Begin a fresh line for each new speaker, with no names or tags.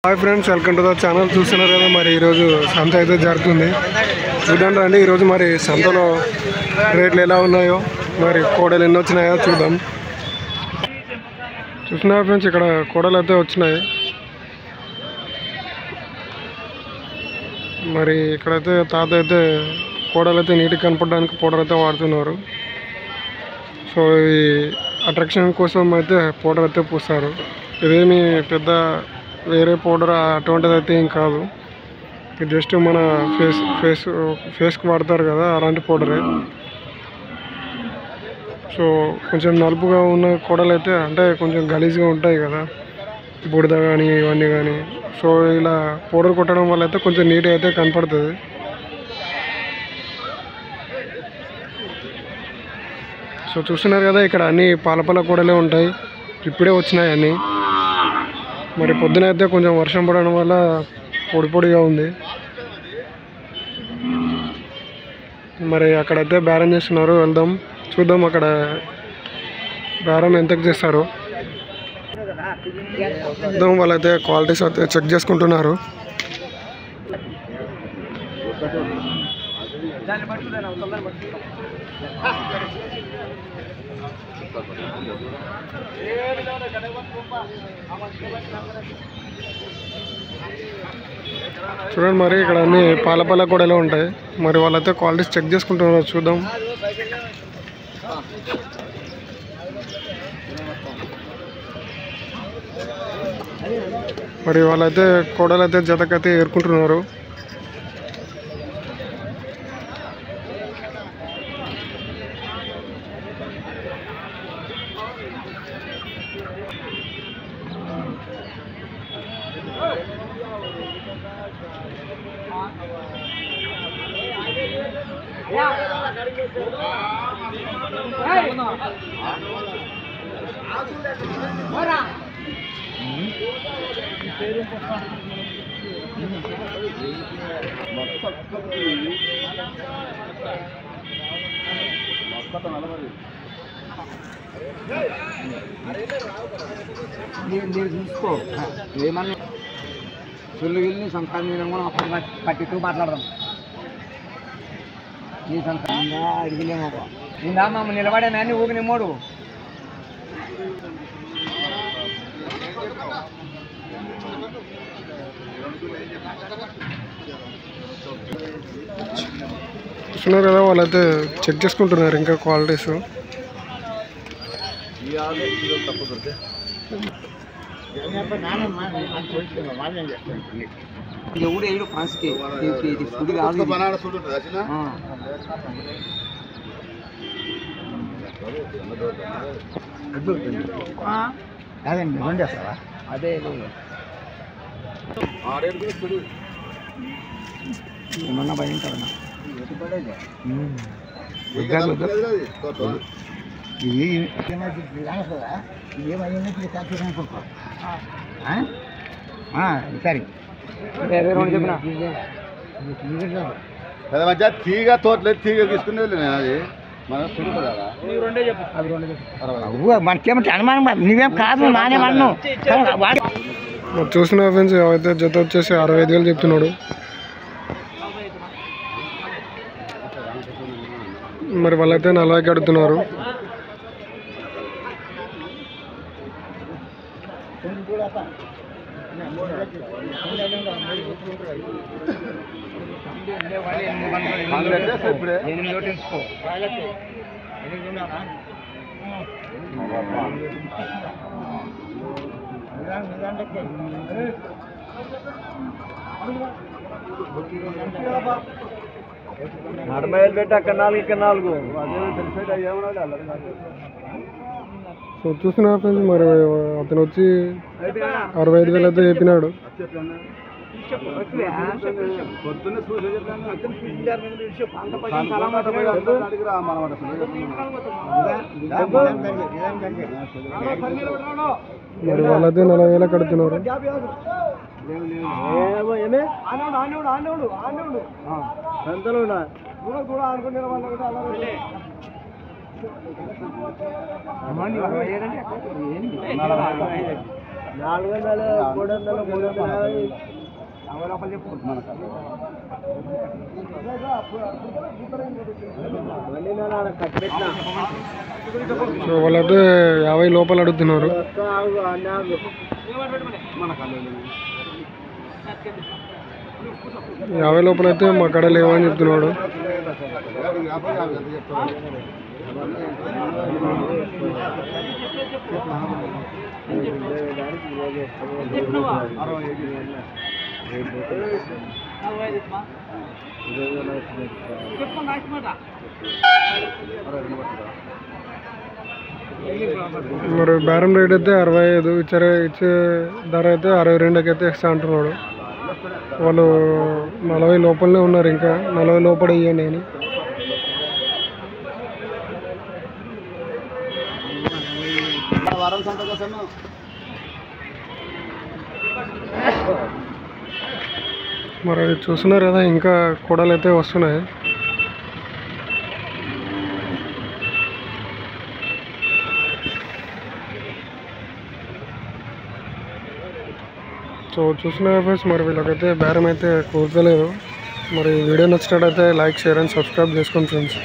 Hi friends, welcome to the channel. చూస్తున్నారు కదా, మరి ఈరోజు సంత అయితే జరుగుతుంది. చూద్దాం రండి. ఈరోజు మరి సంతలో రేట్లు ఎలా ఉన్నాయో, మరి కోడలు ఎన్ని వచ్చినాయో చూద్దాం. చూస్తున్నారు ఫ్రెండ్స్, ఇక్కడ కోడలు అయితే వచ్చినాయి. మరి ఇక్కడైతే తాత అయితే కోడలు అయితే నీట్గా కనపడడానికి పౌడర్ అయితే వాడుతున్నారు. సో ఈ అట్రాక్షన్ కోసం అయితే పౌడర్ అయితే పూస్తారు. ఇదేమి పెద్ద వేరే పౌడర్ అటువంటిది అయితే ఏం కాదు. ఇది జస్ట్ మన ఫేస్కి వాడతారు కదా, అలాంటి పౌడరే. సో కొంచెం నలుపుగా ఉన్న కోడలు అయితే అంటే కొంచెం గలీజ్గా ఉంటాయి కదా, బూడిద కానీ ఇవన్నీ కానీ. సో ఇలా పౌడర్ కొట్టడం వల్ల అయితే కొంచెం నీట్గా అయితే కనపడుతుంది. సో చూస్తున్నారు కదా, ఇక్కడ అన్ని పాల కోడలే ఉంటాయి. ఇప్పుడే వచ్చినాయి అన్నీ. మరి పొద్దున అయితే కొంచెం వర్షం పడడం వల్ల పొడిగా ఉంది. మరి అక్కడైతే బేరం చేస్తున్నారు, వెళ్దాం చూద్దాం అక్కడ బేరం ఎంతకు చేస్తారు. చూద్దాం. వాళ్ళైతే క్వాలిటీస్ అయితే చెక్ చేసుకుంటున్నారు. చూడండి, మరి ఇక్కడ అన్ని పాల కూడలు ఉంటాయి. మరి వాళ్ళైతే క్వాలిటీస్ చెక్ చేసుకుంటున్నారు. చూద్దాం. మరి వాళ్ళైతే కోడలు అయితే జతకైతే ఏరుకుంటున్నారు.
చూసుకో ఏమన్నా చెల్లుగిల్ని సంక్రాంతి కూడా అప్పుడు పట్టిట్టు మాట్లాడదాం. నీ సంక్రాంతిగా అడిగిలేమో నిందా మమ్మ నిలబడే నాన్ని ఊగి నిమ్మోడు.
చూస్తున్నారు కదా, వాళ్ళైతే చెక్ చేసుకుంటున్నారు ఇంకా క్వాలిటీస్.
ఎవడు ఏడు ఫ్రాన్స్కి ఫుడ్ కాదు. అదండి రెండు చేస్తావా? అదే ఏమన్నా భయం కదన్నా. సరే
మధ్య తీగ తోటలేదు, తీగ తీసుకునేది అది
మనకేమంటే అనుమానం. నువ్వేం కాదు నానేమన్ను.
చూసిన ఫ్రెండ్స్, అయితే జత వచ్చేసి 65,000 చెప్తున్నాడు. మరి వాళ్ళైతే 40కి అడుగుతున్నారు.
నడమైలు పెట్టి అక్కడ 4 ఇక్కడ 4.
సో చూస్తున్నా ఫ్రెండ్స్, మరి అతను వచ్చి 65,000 అయితే చెప్పినాడు. మరి వాళ్ళైతే 40,000 కడుతున్నారు. సో వాళ్ళైతే 50 లోపల అడుగుతున్నారు. యాభై లోపల అయితే మా కడ లేవని చెప్తున్నాడు. మరి బేరం రేట్ అయితే 65 ఇచ్చే ధర అయితే 62కి అయితే ఇస్తా అంటున్నాడు. వాళ్ళు 40 లోపలనే ఉన్నారు, ఇంకా 40 లోపల ఇవ్వండి అని. మరి చూస్తున్నారు కదా, ఇంకా కూడలు అయితే వస్తున్నాయి. సో చూస్తున్నారు ఫ్రెండ్స్, మరి వీళ్ళకైతే బేరం అయితే కుదరలేదు. మరి వీడియో నచ్చినట్టయితే లైక్, షేర్ అండ్ సబ్స్క్రైబ్ చేసుకోండి ఫ్రెండ్స్.